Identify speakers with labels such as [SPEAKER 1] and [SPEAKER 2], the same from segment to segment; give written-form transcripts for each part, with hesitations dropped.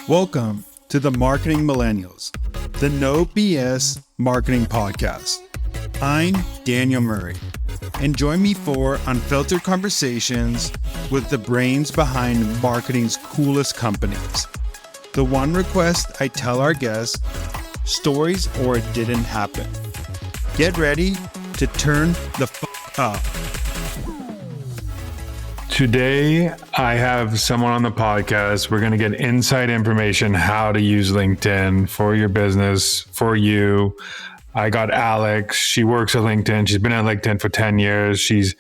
[SPEAKER 1] Welcome to the Marketing Millennials, the No BS Marketing Podcast. I'm Daniel Murray, and join me for unfiltered conversations with the brains behind marketing's coolest companies. The one request I tell our guests, stories or it didn't happen. Get ready to turn the up.
[SPEAKER 2] Today, I have someone on the podcast. We're going to get inside information how to use LinkedIn for your business, for you. I got Alex. She works at LinkedIn. She's been at LinkedIn for 10 years. She's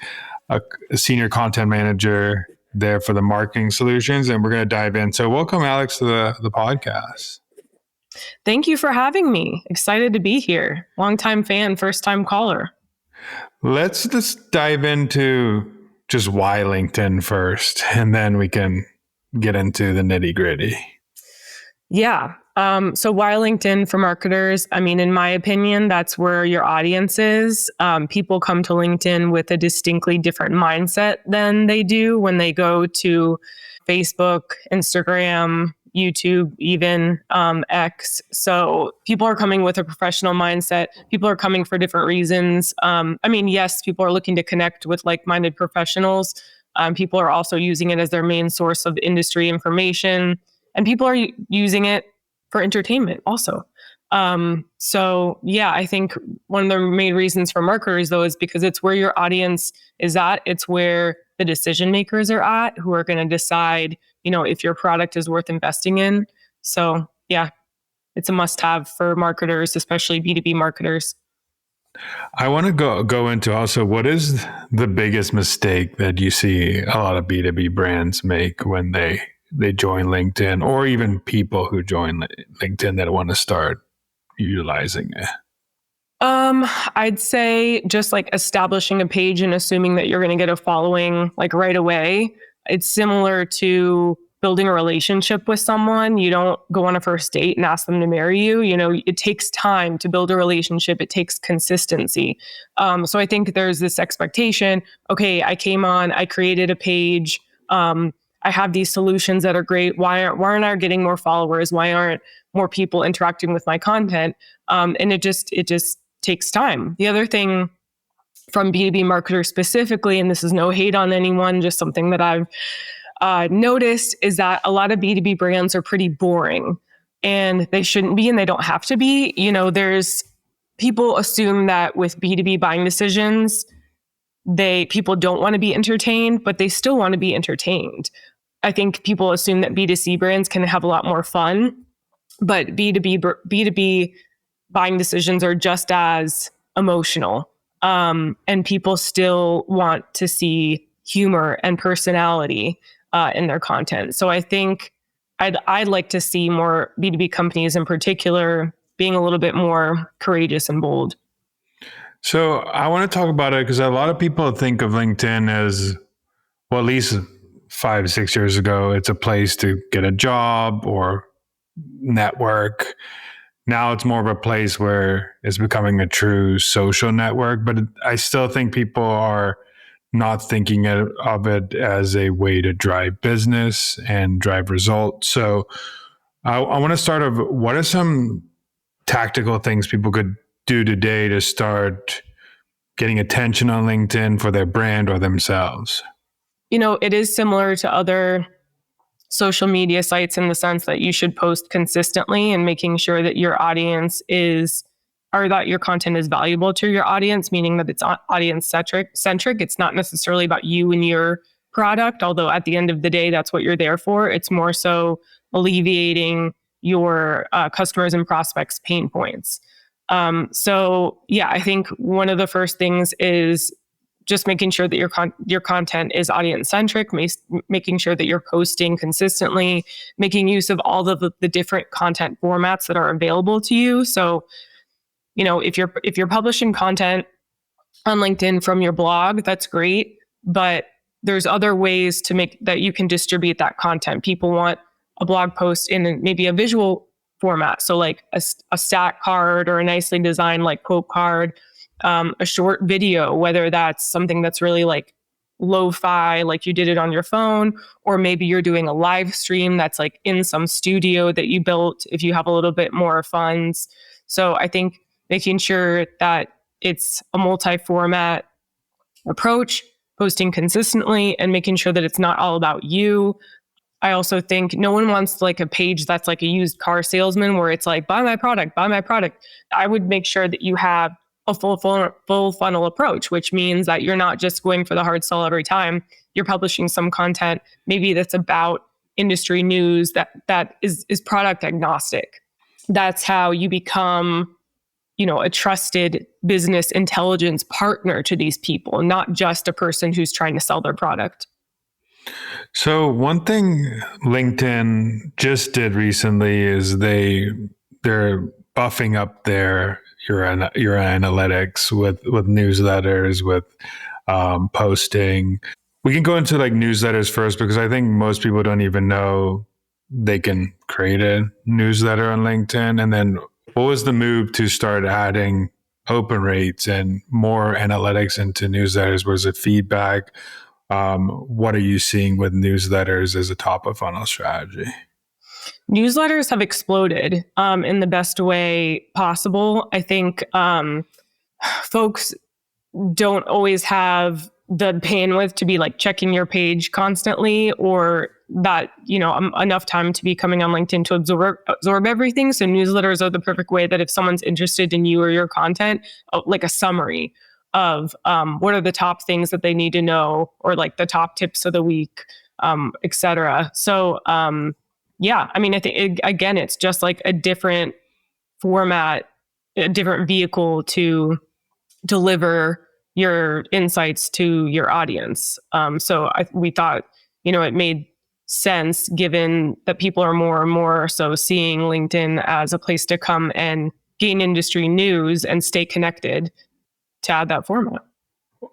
[SPEAKER 2] a senior content manager there for the marketing solutions, and we're going to dive in. So welcome, Alex, to the podcast.
[SPEAKER 3] Thank you for having me. Excited to be here. Longtime fan, first time caller.
[SPEAKER 2] Let's just dive into just why LinkedIn first, and then we can get into the nitty gritty.
[SPEAKER 3] Yeah. So why LinkedIn for marketers? I mean, in my opinion, that's where your audience is. People come to LinkedIn with a distinctly different mindset than they do when they go to Facebook, Instagram, YouTube, even X. So people are coming with a professional mindset. People are coming for different reasons. Yes, people are looking to connect with like-minded professionals. People are also using it as their main source of industry information. And people are using it for entertainment also. I think one of the main reasons for marketers, though, is because it's where your audience is at. It's where the decision makers are at who are going to decide, if your product is worth investing in. So yeah, it's a must-have for marketers, especially B2B marketers.
[SPEAKER 2] I want to go into also what is the biggest mistake that you see a lot of B2B brands make when they join LinkedIn, or even people who join LinkedIn that want to start utilizing it?
[SPEAKER 3] I'd say just like establishing a page and assuming that you're going to get a following like right away. It's similar to building a relationship with someone. You don't go on a first date and ask them to marry you. It takes time to build a relationship. It takes consistency. So I think there's this expectation. Okay, I came on, I created a page. I have these solutions that are great. Why aren't I getting more followers? Why aren't more people interacting with my content? And it just takes time. The other thing from B2B marketers specifically, and this is no hate on anyone, just something that I've noticed, is that a lot of B2B brands are pretty boring, and they shouldn't be, and they don't have to be. There's people assume that with B2B buying decisions, people don't want to be entertained, but they still want to be entertained. I think people assume that B2C brands can have a lot more fun, but B2B buying decisions are just as emotional. And people still want to see humor and personality in their content. So I think I'd like to see more B2B companies in particular being a little bit more courageous and bold.
[SPEAKER 2] So I want to talk about it because a lot of people think of LinkedIn as, well, at least 5-6 years ago, it's a place to get a job or network. Now it's more of a place where it's becoming a true social network, but I still think people are not thinking of it as a way to drive business and drive results. So I want to start off, what are some tactical things people could do today to start getting attention on LinkedIn for their brand or themselves?
[SPEAKER 3] It is similar to other social media sites in the sense that you should post consistently and making sure that your audience that your content is valuable to your audience, meaning that it's audience centric. It's not necessarily about you and your product, although at the end of the day, that's what you're there for. It's more so alleviating your customers and prospects' pain points. I think one of the first things is just making sure that your content is audience centric, making sure that you're posting consistently, making use of all of the different content formats that are available to you. So, if you're publishing content on LinkedIn from your blog, that's great, but there's other ways to make that you can distribute that content. People want a blog post in maybe a visual format, so like a stat card or a nicely designed like quote card. A short video, whether that's something that's really like lo-fi, like you did it on your phone, or maybe you're doing a live stream that's like in some studio that you built if you have a little bit more funds. So I think making sure that it's a multi-format approach, posting consistently, and making sure that it's not all about you. I also think no one wants like a page that's like a used car salesman where it's like, buy my product, buy my product. I would make sure that you have a full funnel approach, which means that you're not just going for the hard sell every time. You're publishing some content, maybe that's about industry news that is product agnostic. That's how you become, a trusted business intelligence partner to these people, not just a person who's trying to sell their product.
[SPEAKER 2] So one thing LinkedIn just did recently is they're buffing up your analytics with newsletters, with posting. We can go into like newsletters first because I think most people don't even know they can create a newsletter on LinkedIn. And then what was the move to start adding open rates and more analytics into newsletters? Was it feedback? What are you seeing with newsletters as a top of funnel strategy?
[SPEAKER 3] Newsletters have exploded in the best way possible. I think folks don't always have the bandwidth to be like checking your page constantly, or that, enough time to be coming on LinkedIn to absorb everything. So newsletters are the perfect way that if someone's interested in you or your content, like a summary of what are the top things that they need to know, or like the top tips of the week, et cetera. So I think again, it's just like a different format, a different vehicle to deliver your insights to your audience. So we thought, it made sense given that people are more and more so seeing LinkedIn as a place to come and gain industry news and stay connected, to add that format.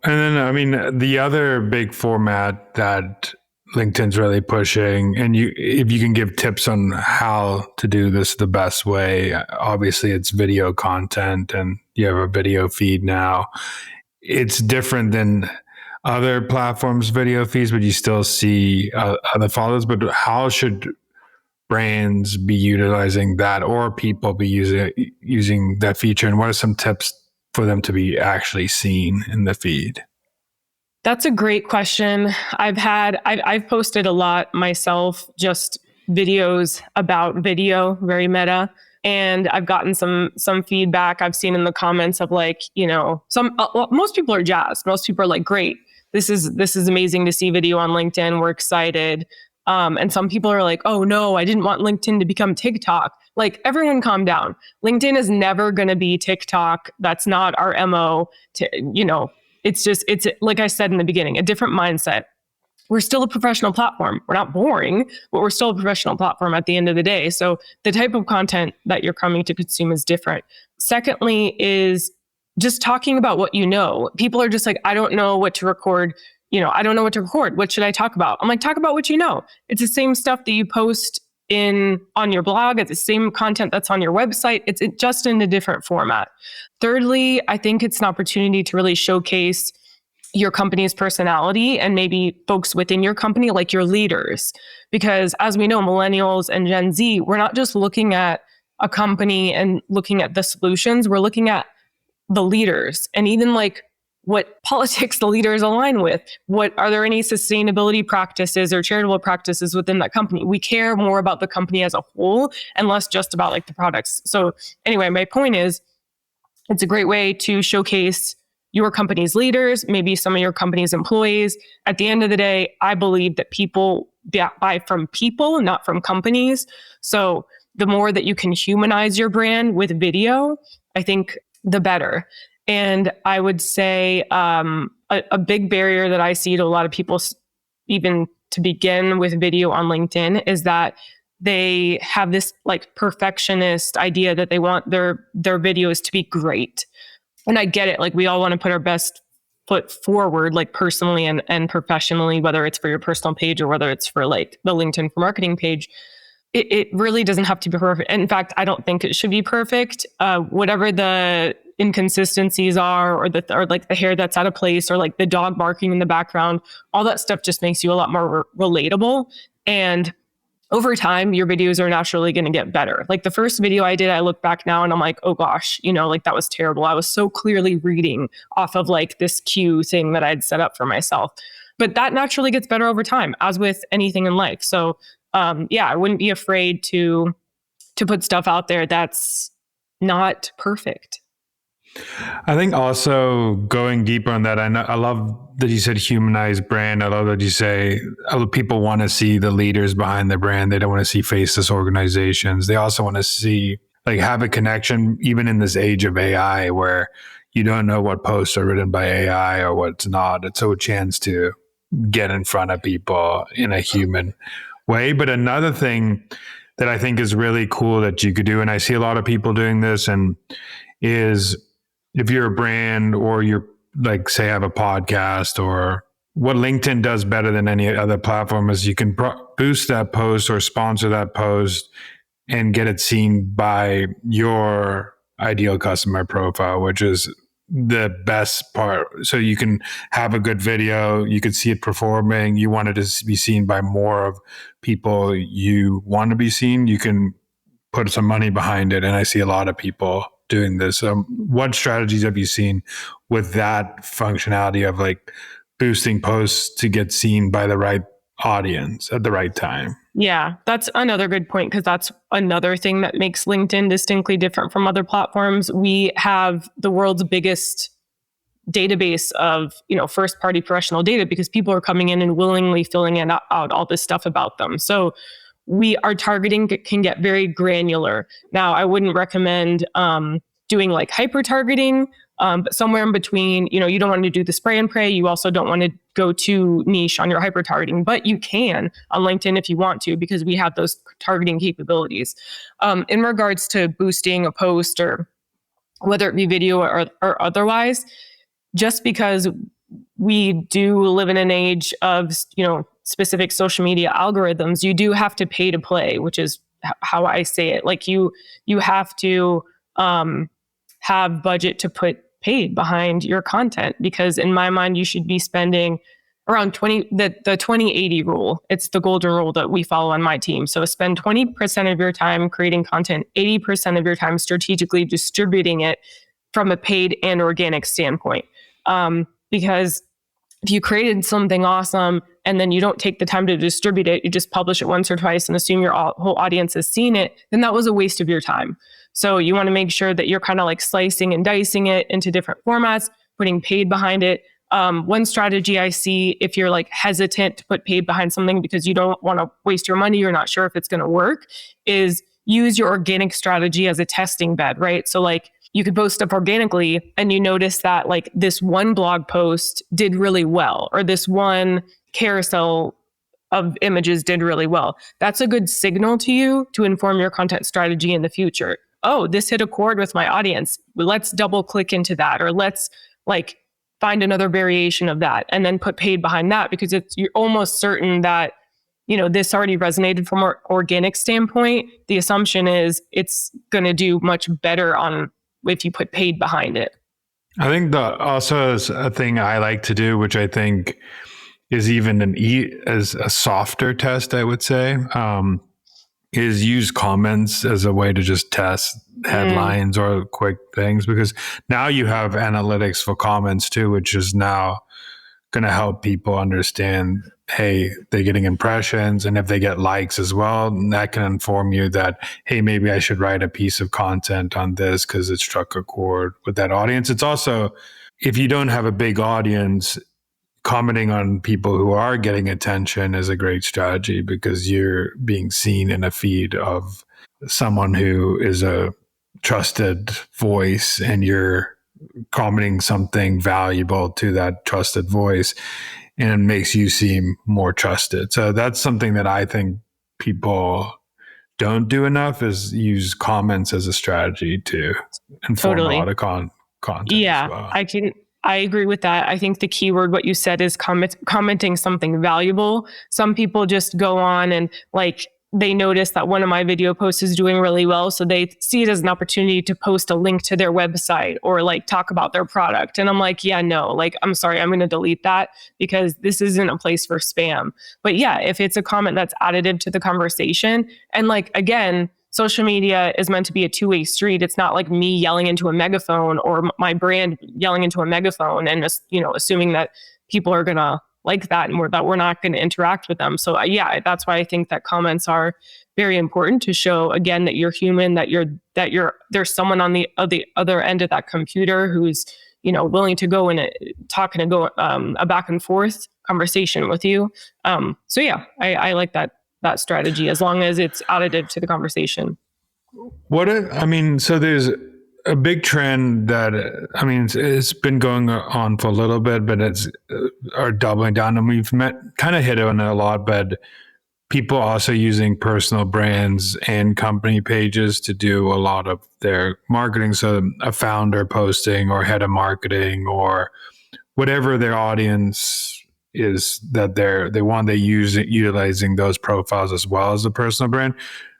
[SPEAKER 2] And then, the other big format that LinkedIn's really pushing, and if you can give tips on how to do this the best way, obviously it's video content, and you have a video feed now. It's different than other platforms' video feeds, but you still see other followers. But how should brands be utilizing that, or people be using that feature? And what are some tips for them to be actually seen in the feed?
[SPEAKER 3] That's a great question. I've posted a lot myself, just videos about video, very meta. And I've gotten some feedback I've seen in the comments of like, most people are jazzed. Most people are like, great, this is amazing to see video on LinkedIn. We're excited. And some people are like, oh no, I didn't want LinkedIn to become TikTok. Like, everyone calm down. LinkedIn is never going to be TikTok. That's not our MO. It's like I said in the beginning, a different mindset. We're still a professional platform. We're not boring, but we're still a professional platform at the end of the day. So the type of content that you're coming to consume is different. Secondly is just talking about what you know. People are just like, I don't know what to record. I don't know what to record. What should I talk about? I'm like, talk about what you know. It's the same stuff that you post on your blog. It's the same content that's on your website. It's just in a different format. Thirdly, I think it's an opportunity to really showcase your company's personality and maybe folks within your company, like your leaders. Because as we know, millennials and Gen Z, we're not just looking at a company and looking at the solutions. We're looking at the leaders, and even like what politics the leaders align with. What are there any sustainability practices or charitable practices within that company? We care more about the company as a whole and less just about like the products. So anyway, my point is, it's a great way to showcase your company's leaders, maybe some of your company's employees. At the end of the day, I believe that people buy from people, not from companies. So the more that you can humanize your brand with video, I think the better. And I would say a big barrier that I see to a lot of people, even to begin with video on LinkedIn, is that they have this like perfectionist idea that they want their videos to be great. And I get it. Like, we all want to put our best foot forward, like personally and professionally, whether it's for your personal page or whether it's for like the LinkedIn for Marketing page. It really doesn't have to be perfect. In fact, I don't think it should be perfect. Whatever the inconsistencies are, or like the hair that's out of place, or like the dog barking in the background. All that stuff just makes you a lot more relatable. And over time, your videos are naturally going to get better. Like the first video I did, I look back now and I'm like, oh gosh, like that was terrible. I was so clearly reading off of like this cue thing that I'd set up for myself. But that naturally gets better over time, as with anything in life. So I wouldn't be afraid to put stuff out there that's not perfect.
[SPEAKER 2] I think also going deeper on that, I love that you said humanized brand. I love that you say people want to see the leaders behind the brand. They don't want to see faceless organizations. They also want to see, like, have a connection, even in this age of AI where you don't know what posts are written by AI or what's not. It's a chance to get in front of people in a human way. But another thing that I think is really cool that you could do, and I see a lot of people doing this, and is if you're a brand or you're like, say, have a podcast, or what LinkedIn does better than any other platform is you can boost that post or sponsor that post and get it seen by your ideal customer profile, which is the best part. So you can have a good video, you can see it performing, you want it to be seen by more of people you want to be seen, you can put some money behind it. And I see a lot of people doing this. What strategies have you seen with that functionality of like boosting posts to get seen by the right audience at the right time?
[SPEAKER 3] Yeah, that's another good point, because that's another thing that makes LinkedIn distinctly different from other platforms. We have the world's biggest database of, first party professional data, because people are coming in and willingly filling out all this stuff about them. So our targeting can get very granular. Now, I wouldn't recommend doing like hyper targeting, but somewhere in between. You don't want to do the spray and pray. You also don't want to go too niche on your hyper targeting, but you can on LinkedIn if you want to, because we have those targeting capabilities. In regards to boosting a post, or whether it be video or otherwise, just because we do live in an age of, specific social media algorithms, you do have to pay to play, which is how I say it. Like you have to have budget to put paid behind your content, because in my mind, you should be spending around the 20-80 rule. It's the golden rule that we follow on my team. So spend 20% of your time creating content, 80% of your time strategically distributing it from a paid and organic standpoint. Because if you created something awesome and then you don't take the time to distribute it, you just publish it once or twice and assume your whole audience has seen it, then that was a waste of your time. So you want to make sure that you're kind of like slicing and dicing it into different formats, putting paid behind it. One strategy I see, if you're like hesitant to put paid behind something because you don't want to waste your money, you're not sure if it's going to work, is use your organic strategy as a testing bed, right? So like, you could post stuff organically and you notice that like this one blog post did really well, or this one carousel of images did really well. That's a good signal to you to inform your content strategy in the future. Oh, this hit a chord with my audience. Let's double click into that, or let's like find another variation of that and then put paid behind that, because you're almost certain that, this already resonated from an organic standpoint. The assumption is it's going to do much better if you put paid behind it.
[SPEAKER 2] I think also is a thing I like to do, which I think is even as a softer test, I would say, is use comments as a way to just test headlines or quick things, because now you have analytics for comments too, which is now going to help people understand, hey, they're getting impressions, and if they get likes as well, that can inform you that, hey, maybe I should write a piece of content on this because it struck a chord with that audience. It's also, if you don't have a big audience, commenting on people who are getting attention is a great strategy, because you're being seen in a feed of someone who is a trusted voice, and you're commenting something valuable to that trusted voice, and it makes you seem more trusted. So that's something that I think people don't do enough, is use comments as a strategy to inform a lot of content.
[SPEAKER 3] Yeah,
[SPEAKER 2] as well.
[SPEAKER 3] I agree with that. I think the keyword, what you said, is commenting something valuable. Some people just go on and like they notice that one of my video posts is doing really well. So they see it as an opportunity to post a link to their website or like talk about their product. And I'm like, yeah, no, like, I'm sorry, I'm going to delete that because this isn't a place for spam. But yeah, if it's a comment that's additive to the conversation, and like, again, social media is meant to be a two-way street. It's not like me yelling into a megaphone or my brand yelling into a megaphone and just, assuming that people are going to like that and we're not going to interact with them. So yeah, that's why I think that comments are very important to show, again, that you're human, that there's someone on the other end of that computer who's, willing to go and talk and go a back and forth conversation with you. So yeah, I like that strategy as long as it's additive to the conversation.
[SPEAKER 2] So there's a big trend that, it's been going on for a little bit, but it's are doubling down, and we've kind of hit on it a lot, but people also using personal brands and company pages to do a lot of their marketing. So a founder posting or head of marketing or whatever their audience is that they use it, utilizing those profiles as well as the personal brand.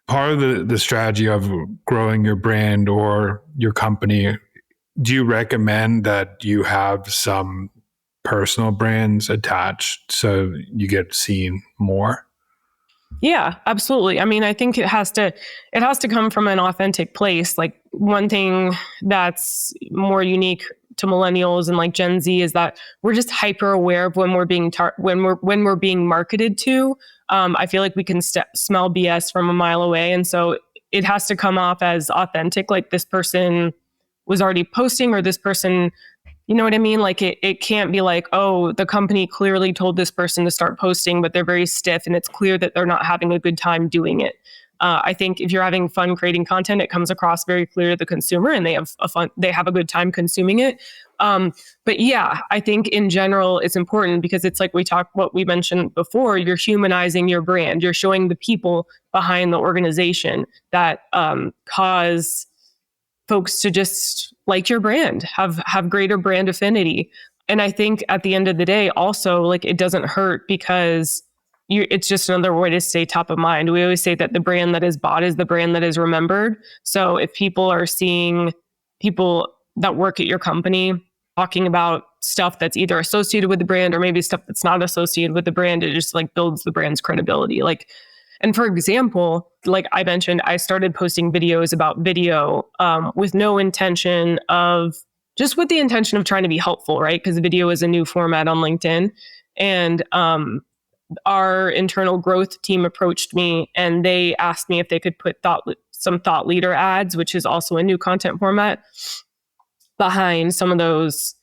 [SPEAKER 2] Part of the strategy of growing your brand or your company, do you recommend that you have some personal brands attached so you get seen more?
[SPEAKER 3] Yeah, absolutely. I think it has to come from an authentic place. Like, one thing that's more unique to millennials and like Gen Z is that we're just hyper aware of when we're being when we're being marketed to. I feel like we can smell BS from a mile away. And so it has to come off as authentic. Like, this person was already posting, or this person, you know what I mean? Like, it can't be like, oh, the company clearly told this person to start posting, but they're very stiff and it's clear that they're not having a good time doing it. I think if you're having fun creating content, it comes across very clear to the consumer and they have a good time consuming it. But yeah, I think in general, it's important because it's like what we mentioned before, you're humanizing your brand. You're showing the people behind the organization that cause folks to just like your brand, have greater brand affinity. And I think at the end of the day, also, like, it doesn't hurt because it's just another way to stay top of mind. We always say that the brand that is bought is the brand that is remembered. So if people are seeing people that work at your company talking about stuff that's either associated with the brand or maybe stuff that's not associated with the brand, it just like builds the brand's credibility. Like, and for example, like I mentioned, I started posting videos about video with no intention of, just with the intention of trying to be helpful, right? Because video is a new format on LinkedIn. And our internal growth team approached me and they asked me if they could put some thought leader ads, which is also a new content format, behind some of those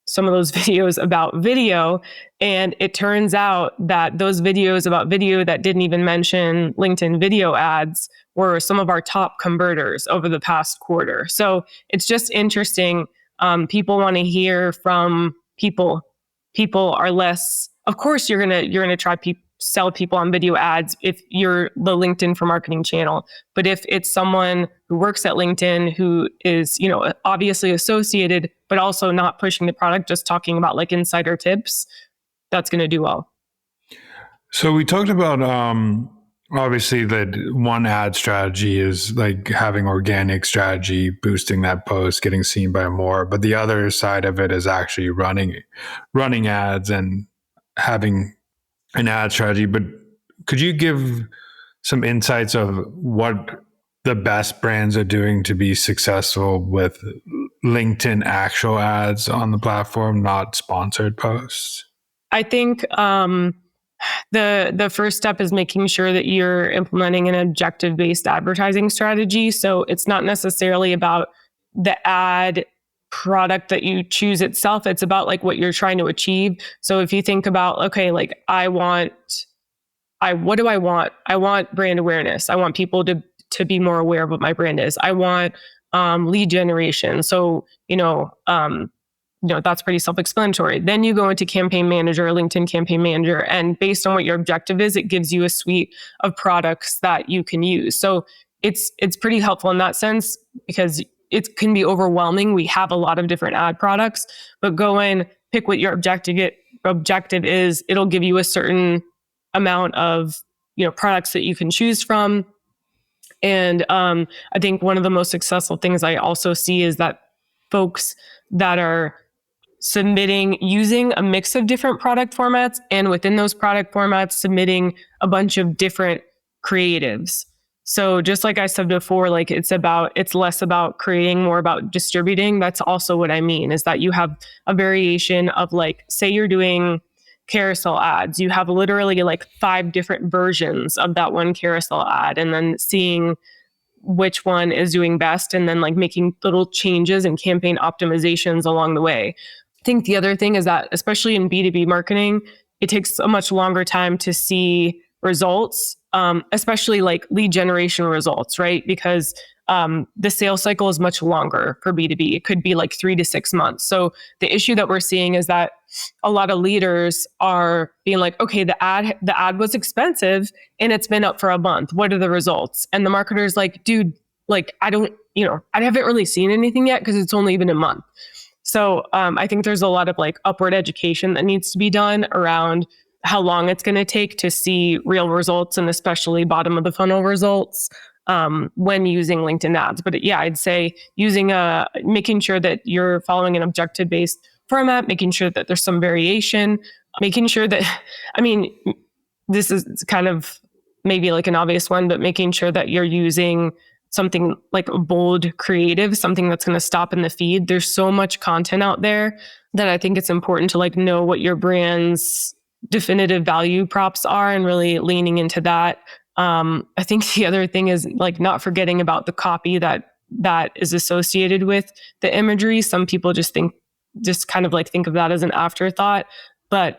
[SPEAKER 3] videos about video. And it turns out that those videos about video that didn't even mention LinkedIn video ads were some of our top converters over the past quarter. So it's just interesting. People want to hear from people. People are less, of course, you're gonna try sell people on video ads if you're the LinkedIn for Marketing channel. But if it's someone who works at LinkedIn who is, obviously associated, but also not pushing the product, just talking about like insider tips, that's going to do well.
[SPEAKER 2] So we talked about, obviously, that one ad strategy is like having organic strategy, boosting that post, getting seen by more. But the other side of it is actually running ads and having an ad strategy. But could you give some insights of what the best brands are doing to be successful with LinkedIn actual ads on the platform, not sponsored posts?
[SPEAKER 3] I think the first step is making sure that you're implementing an objective-based advertising strategy. So it's not necessarily about the ad product that you choose itself. It's about like what you're trying to achieve. So if you think about, okay, like what do I want? I want brand awareness. I want people to be more aware of what my brand is. I want lead generation. So, that's pretty self-explanatory. Then you go into Campaign Manager, LinkedIn Campaign Manager, and based on what your objective is, it gives you a suite of products that you can use. So it's pretty helpful in that sense because it can be overwhelming. We have a lot of different ad products, but go in, pick what your objective is. It'll give you a certain amount of, products that you can choose from. And I think one of the most successful things I also see is that folks that are submitting using a mix of different product formats, and within those product formats, submitting a bunch of different creatives. So just like I said before, like it's less about creating, more about distributing. That's also what I mean, is that you have a variation of, like, say you're doing carousel ads, you have literally like 5 different versions of that one carousel ad, and then seeing which one is doing best, and then like making little changes and campaign optimizations along the way. I think the other thing is that, especially in B2B marketing, it takes a much longer time to see results, especially like lead generation results, right? Because the sales cycle is much longer for B2B. It could be like 3 to 6 months. So the issue that we're seeing is that a lot of leaders are being like, okay, the ad was expensive and it's been up for a month. What are the results? And the marketer's like, dude, like, I haven't really seen anything yet because it's only been a month. So I think there's a lot of like upward education that needs to be done around how long it's going to take to see real results, and especially bottom of the funnel results when using LinkedIn ads. But yeah, I'd say making sure that you're following an objective based format, making sure that there's some variation, making sure that, I mean, this is kind of maybe like an obvious one, but making sure that you're using something like a bold creative, something that's going to stop in the feed. There's so much content out there that I think it's important to like know what your brand's definitive value props are and really leaning into that. I think the other thing is like not forgetting about the copy that is associated with the imagery. Some people just kind of like think of that as an afterthought. But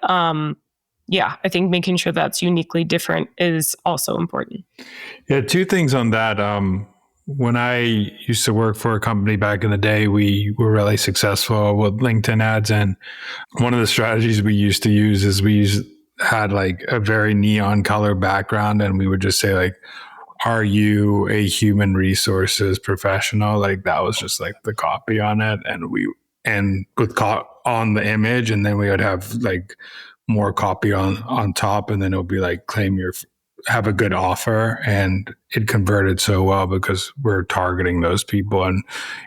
[SPEAKER 3] yeah, I think making sure that's uniquely different is also important.
[SPEAKER 2] Yeah, 2 things on that. When I used to work for a company back in the day, we were really successful with LinkedIn ads. And one of the strategies we used to use is had like a very neon color background, and we would just say like, are you a human resources professional? Like that was just like the copy on it. And with on the image, and then we would have like more copy on top, and then it would be like, have a good offer. And it converted so well because we're targeting those people. And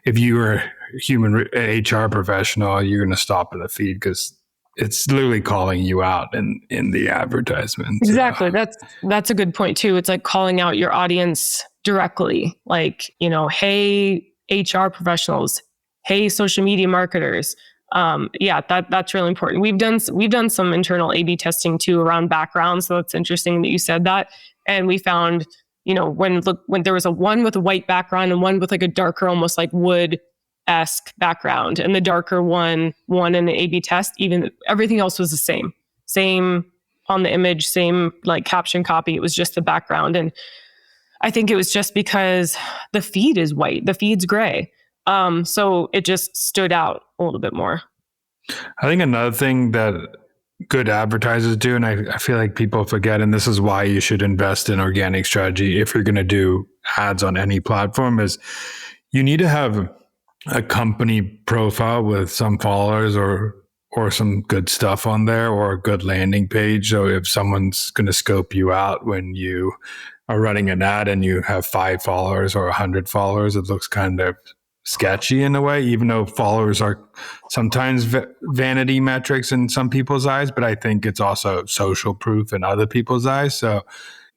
[SPEAKER 2] if you were a human HR professional, you're going to stop in the feed because it's literally calling you out in the advertisement.
[SPEAKER 3] Exactly. That's a good point too. It's like calling out your audience directly. Like, hey, HR professionals, hey, social media marketers. That's really important. We've done some internal A/B testing too around backgrounds. So it's interesting that you said that. And we found, when there was one with a white background and one with like a darker, almost like wood-esque background, and the darker one won in the A/B test. Even everything else was the same on the image, same like caption copy. It was just the background. And I think it was just because the feed is white, the feed's gray. So it just stood out a little bit more.
[SPEAKER 2] I think another thing that good advertisers do, and I feel like people forget, and this is why you should invest in organic strategy if you're going to do ads on any platform, is you need to have a company profile with some followers or some good stuff on there, or a good landing page. So if someone's going to scope you out when you are running an ad and you have 5 followers or 100 followers, it looks kind of sketchy in a way, even though followers are sometimes vanity metrics in some people's eyes, but I think it's also social proof in other people's eyes. So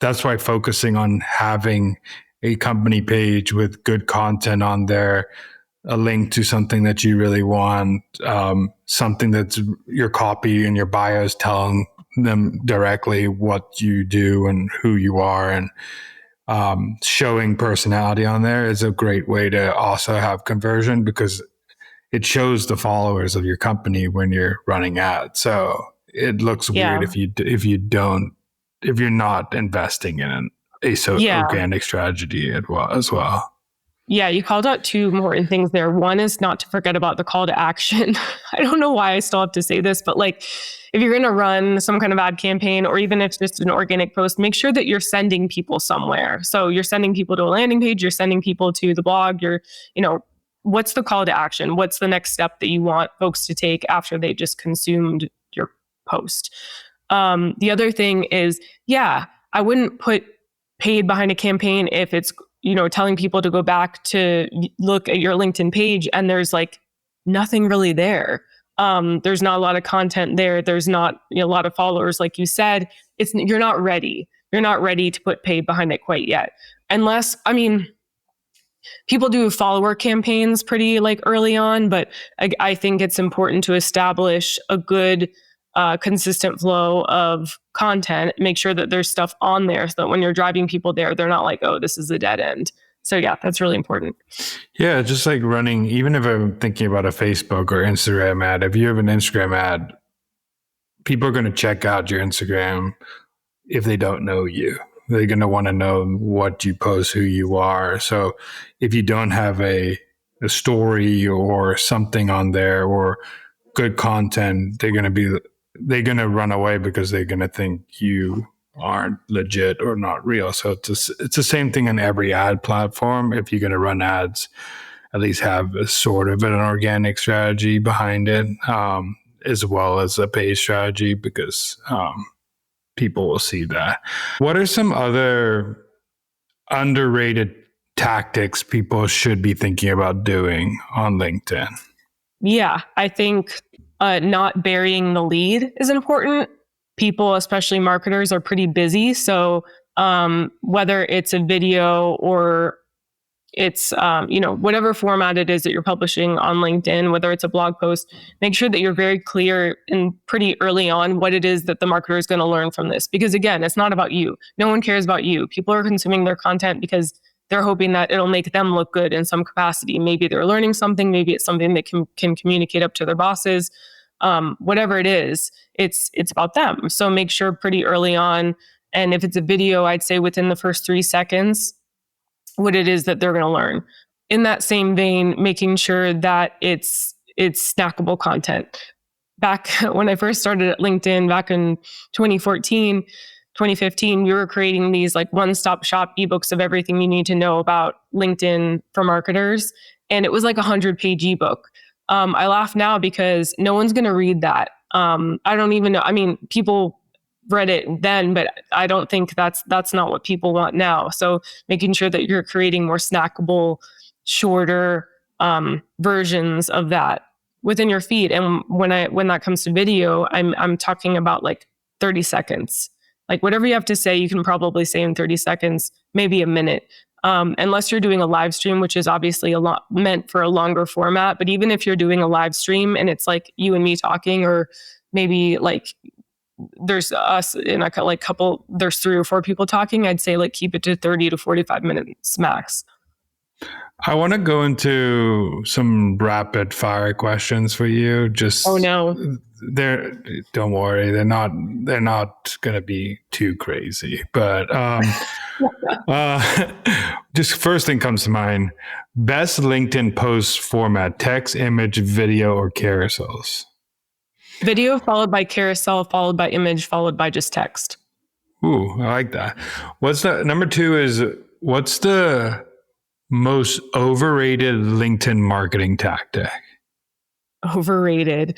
[SPEAKER 2] that's why focusing on having a company page with good content on there, a link to something that you really want, something that's your copy and your bio is telling them directly what you do and who you are, and showing personality on there is a great way to also have conversion, because it shows the followers of your company when you're running ads. So it looks weird if you're not investing in organic strategy as well.
[SPEAKER 3] Yeah, you called out 2 important things there. One is not to forget about the call to action. I don't know why I still have to say this, but like if you're going to run some kind of ad campaign, or even if it's just an organic post, make sure that you're sending people somewhere. So you're sending people to a landing page, you're sending people to the blog, what's the call to action? What's the next step that you want folks to take after they just consumed your post? The other thing is, I wouldn't put paid behind a campaign if it's, telling people to go back to look at your LinkedIn page and there's like nothing really there. There's not a lot of content there. There's not a lot of followers, like you said. You're not ready. You're not ready to put paid behind it quite yet. Unless, people do follower campaigns pretty like early on, but I think it's important to establish a good, consistent flow of content. Make sure that there's stuff on there so that when you're driving people there, they're not like, oh, this is a dead end. So yeah, that's really important.
[SPEAKER 2] Yeah, just like running, even if I'm thinking about a Facebook or Instagram ad, if you have an Instagram ad, people are going to check out your Instagram if they don't know you. They're going to want to know what you post, who you are. So if you don't have a story or something on there or good content, they're going to run away because they're going to think you aren't legit or not real. So it's the same thing in every ad platform. If you're going to run ads, at least have a sort of an organic strategy behind it, as well as a paid strategy, because people will see that. What are some other underrated tactics people should be thinking about doing on LinkedIn?
[SPEAKER 3] Yeah, I think not burying the lead is important. People, especially marketers, are pretty busy. So whether it's a video or it's, whatever format it is that you're publishing on LinkedIn, whether it's a blog post, make sure that you're very clear and pretty early on what it is that the marketer is going to learn from this. Because again, it's not about you. No one cares about you. People are consuming their content because they're hoping that it'll make them look good in some capacity. Maybe they're learning something. Maybe it's something that can communicate up to their bosses. Whatever it is, it's about them. So make sure pretty early on. And if it's a video, I'd say within the first 3 seconds, what it is that they're going to learn. In that same vein, making sure that it's snackable content. Back when I first started at LinkedIn back in 2014, 2015, we were creating these like one-stop shop ebooks of everything you need to know about LinkedIn for marketers. And it was like a 100-page ebook. I laugh now because no one's going to read that. I don't even know. People read it then, but I don't think that's not what people want now. So making sure that you're creating more snackable, shorter versions of that within your feed. And when that comes to video, I'm talking about like 30 seconds. Like whatever you have to say, you can probably say in 30 seconds, maybe a minute. Unless you're doing a live stream, which is obviously a lot meant for a longer format. But even if you're doing a live stream and it's like you and me talking, or maybe like there's us in a like couple, there's 3 or 4 people talking, I'd say like keep it to 30 to 45 minutes max.
[SPEAKER 2] I want to go into some rapid fire questions for you. Just
[SPEAKER 3] oh no,
[SPEAKER 2] don't worry, they're not going to be too crazy. But just first thing comes to mind: best LinkedIn post format: text, image, video, or carousels.
[SPEAKER 3] Video followed by carousel, followed by image, followed by just text.
[SPEAKER 2] Ooh, I like that. What's the number 2 is what's the most overrated LinkedIn marketing tactic?
[SPEAKER 3] Overrated.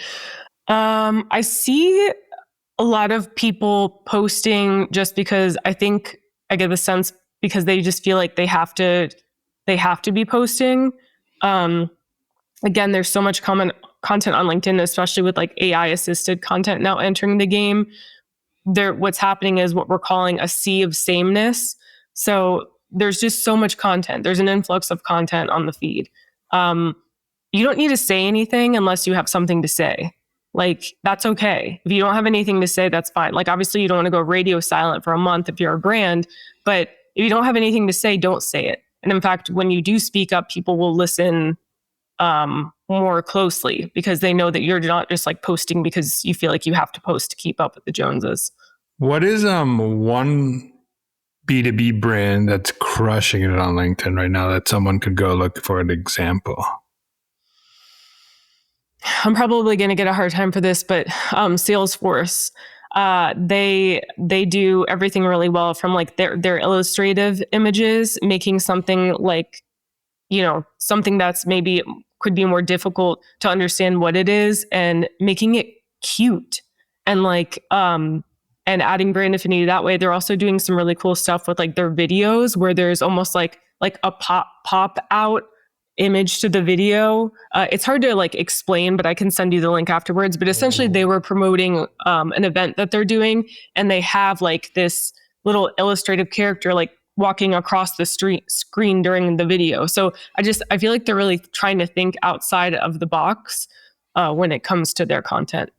[SPEAKER 3] I see a lot of people posting just because I think I get the sense because they just feel like they have to be posting. Again, there's so much content on LinkedIn, especially with like AI assisted content now entering the game. What's happening is what we're calling a sea of sameness. So there's just so much content. There's an influx of content on the feed. You don't need to say anything unless you have something to say. Like, that's okay. If you don't have anything to say, that's fine. Like, obviously you don't want to go radio silent for a month if you're a brand, but if you don't have anything to say, don't say it. And in fact, when you do speak up, people will listen more closely because they know that you're not just like posting because you feel like you have to post to keep up with the Joneses.
[SPEAKER 2] What is one B2B brand that's crushing it on LinkedIn right now that someone could go look for an example?
[SPEAKER 3] I'm probably going to get a hard time for this, but Salesforce, they do everything really well, from like their illustrative images, making something like, something that's maybe could be more difficult to understand what it is, and making it cute and like, and and adding brand affinity that way. They're also doing some really cool stuff with like their videos where there's almost like a pop out image to the video. It's hard to like explain, but I can send you the link afterwards. But essentially they were promoting an event that they're doing, and they have like this little illustrative character like walking across the screen during the video. So I feel like they're really trying to think outside of the box when it comes to their content.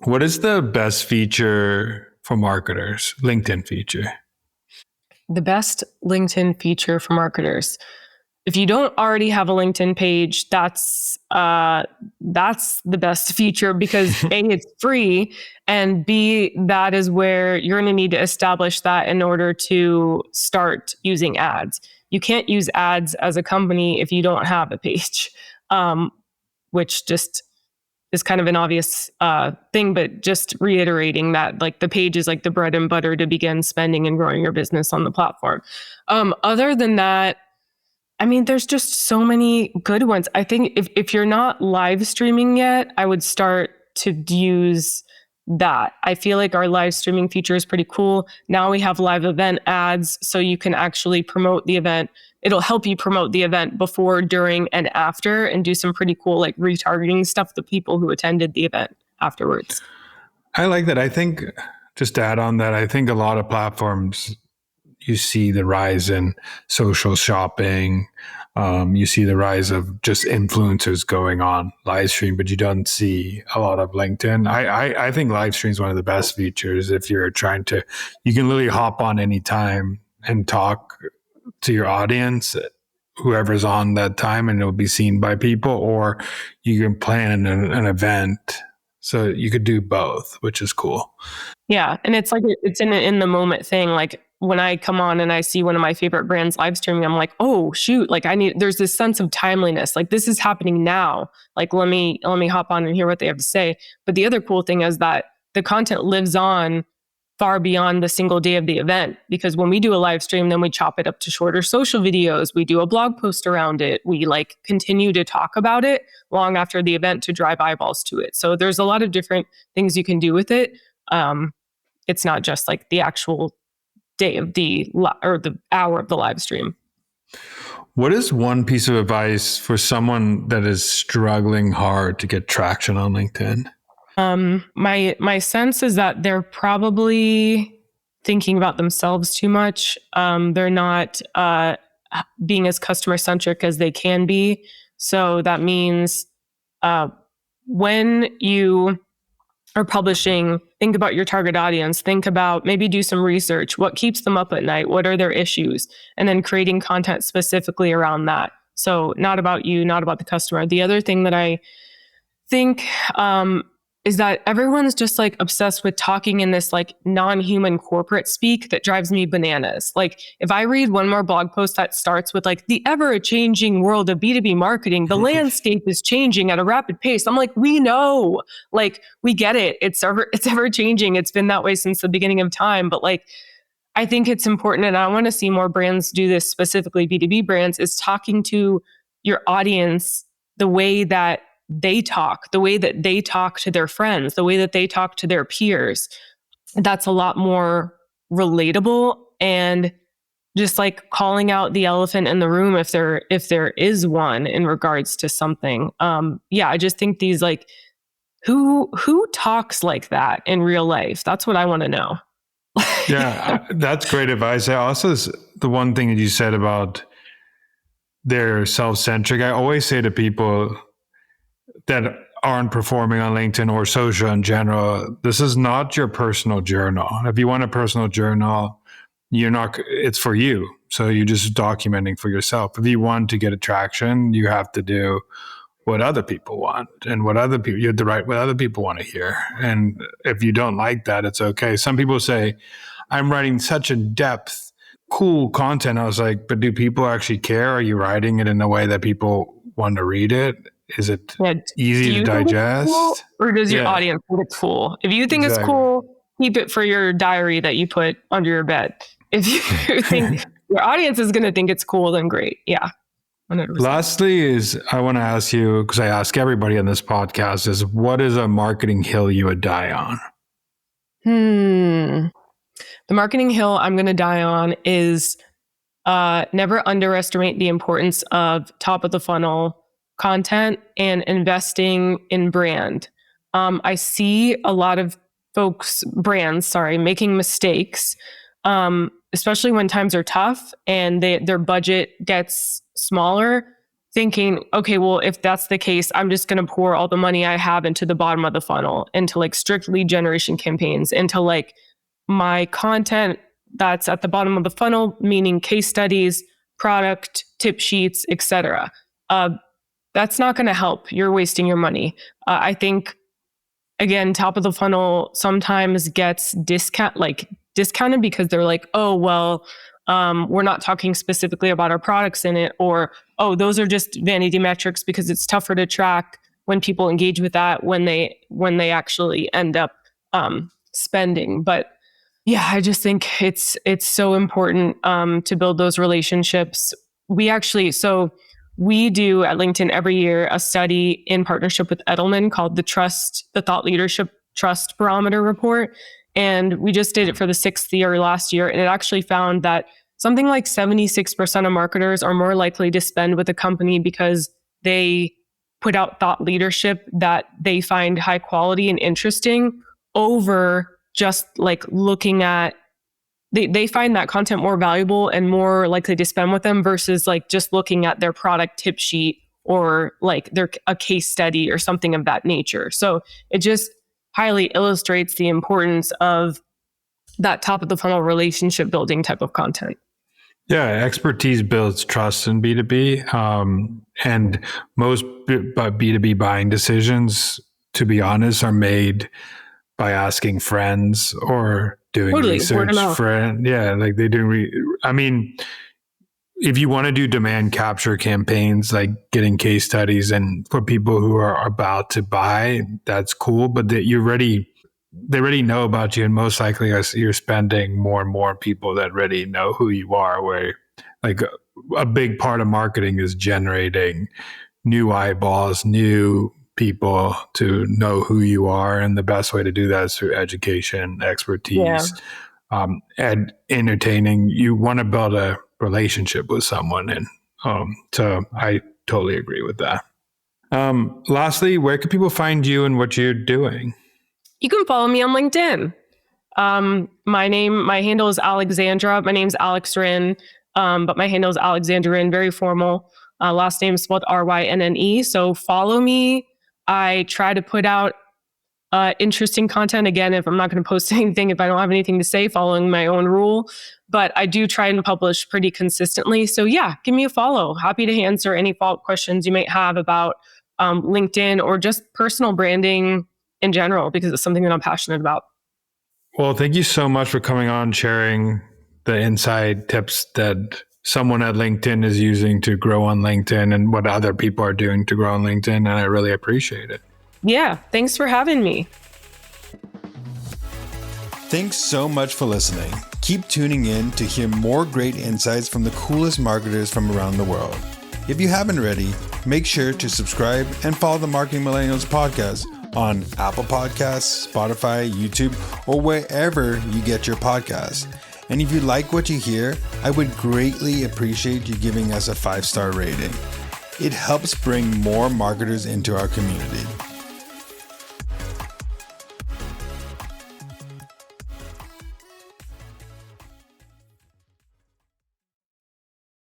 [SPEAKER 2] What is the best feature for marketers? LinkedIn feature.
[SPEAKER 3] The best LinkedIn feature for marketers. If you don't already have a LinkedIn page, that's the best feature because A, it's free, and B, that is where you're going to need to establish that in order to start using ads. You can't use ads as a company if you don't have a page, which just is kind of an obvious thing, but just reiterating that like the page is like the bread and butter to begin spending and growing your business on the platform. Other than that, I mean, there's just so many good ones. I think if you're not live streaming yet, I would start to use that. I feel like our live streaming feature is pretty cool. Now we have live event ads, so you can actually promote the event. It'll help you promote the event before, during, and after, and do some pretty cool like retargeting stuff to people who attended the event afterwards.
[SPEAKER 2] I like that. I think, just to add on that, I think a lot of platforms, you see the rise in social shopping. You see the rise of just influencers going on live stream, but you don't see a lot of LinkedIn. I think live stream is one of the best features. If you're trying to, you can literally hop on anytime and talk to your audience, whoever's on that time, and it'll be seen by people, or you can plan an event. So you could do both, which is cool.
[SPEAKER 3] Yeah. And it's like, it's in the moment thing. Like when I come on and I see one of my favorite brands live streaming, I'm like, oh shoot, like there's this sense of timeliness. Like this is happening now. Like, let me hop on and hear what they have to say. But the other cool thing is that the content lives on far beyond the single day of the event, because when we do a live stream, then we chop it up to shorter social videos. We do a blog post around it. We like continue to talk about it long after the event to drive eyeballs to it. So there's a lot of different things you can do with it. It's not just like the actual day of the hour of the live stream.
[SPEAKER 2] What is one piece of advice for someone that is struggling hard to get traction on LinkedIn?
[SPEAKER 3] My sense is that they're probably thinking about themselves too much. They're not being as customer centric as they can be. So that means when you are publishing, think about your target audience, think about, maybe do some research. What keeps them up at night? What are their issues? And then creating content specifically around that. So not about you, not about the customer. The other thing that I think is that everyone's just like obsessed with talking in this like non-human corporate speak that drives me bananas. Like if I read one more blog post that starts with like the ever-changing world of B2B marketing, the landscape is changing at a rapid pace. I'm like, we know, like we get it. It's ever changing. It's been that way since the beginning of time. But like, I think it's important, and I want to see more brands do this, specifically B2B brands, is talking to your audience the way that they talk, the way that they talk to their friends, the way that they talk to their peers. That's a lot more relatable, and just like calling out the elephant in the room if there is one in regards to something. I just think these like who talks like that in real life? That's what I want to know.
[SPEAKER 2] Yeah, that's great advice. I also, the one thing that you said about they're self-centric, I always say to people that aren't performing on LinkedIn or social in general, this is not your personal journal. If you want a personal journal, it's for you. So you're just documenting for yourself. If you want to get attraction, you have to do what other people want and you have to write what other people want to hear. And if you don't like that, it's okay. Some people say, I'm writing such in-depth, cool content. I was like, but do people actually care? Are you writing it in a way that people want to read it? Is it easy to digest?
[SPEAKER 3] Cool, or does your audience think it's cool? If you think it's cool, keep it for your diary that you put under your bed. If you think your audience is going to think it's cool, then great. Yeah. 100%.
[SPEAKER 2] Lastly is, I want to ask you, because I ask everybody on this podcast, is what is a marketing hill you would die on?
[SPEAKER 3] The marketing hill I'm going to die on is never underestimate the importance of top of the funnel content and investing in brand. I see a lot of brands, making mistakes, especially when times are tough and their budget gets smaller, thinking, okay, well, if that's the case, I'm just going to pour all the money I have into the bottom of the funnel, into like strict lead generation campaigns, into like my content that's at the bottom of the funnel, meaning case studies, product, tip sheets, etc. That's not going to help. You're wasting your money. I think, again, top of the funnel sometimes gets discounted because they're like, oh, well, we're not talking specifically about our products in it, or, oh, those are just vanity metrics because it's tougher to track when people engage with that when they actually end up spending. But yeah, I just think it's so important to build those relationships. We do at LinkedIn every year a study in partnership with Edelman called the Thought Leadership Trust Barometer Report. And we just did it for the 6th year last year. And it actually found that something like 76% of marketers are more likely to spend with a company because they put out thought leadership that they find high quality and interesting over just like looking at, they find that content more valuable and more likely to spend with them versus like just looking at their product tip sheet or like a case study or something of that nature. So it just highly illustrates the importance of that top of the funnel relationship building type of content.
[SPEAKER 2] Yeah, expertise builds trust in B2B. And most B2B buying decisions, to be honest, are made by asking friends or doing research. Like they do. If you want to do demand capture campaigns, like getting case studies and for people who are about to buy, that's cool. But they already know about you, and most likely you're spending more and more people that already know who you are. Where like a big part of marketing is generating new eyeballs, new people to know who you are, and the best way to do that is through education, expertise, and entertaining. You want to build a relationship with someone, and so I totally agree with that. Lastly, where can people find you and what you're doing?
[SPEAKER 3] You can follow me on LinkedIn. My handle is Alexandra. My name's Alex Rynne, but my handle is Alexandra Rynne, very formal. Last name is spelled Rynne. So follow me. I try to put out interesting content. Again, if I'm not going to post anything, if I don't have anything to say, following my own rule. But I do try and publish pretty consistently. So yeah, give me a follow. Happy to answer any follow-up questions you might have about LinkedIn or just personal branding in general, because it's something that I'm passionate about.
[SPEAKER 2] Well, thank you so much for coming on, sharing the inside tips that someone at LinkedIn is using to grow on LinkedIn and what other people are doing to grow on LinkedIn. And I really appreciate it.
[SPEAKER 3] Yeah, thanks for having me.
[SPEAKER 1] Thanks so much for listening. Keep tuning in to hear more great insights from the coolest marketers from around the world. If you haven't already, make sure to subscribe and follow the Marketing Millennials podcast on Apple Podcasts, Spotify, YouTube, or wherever you get your podcasts. And if you like what you hear, I would greatly appreciate you giving us a 5-star rating. It helps bring more marketers into our community.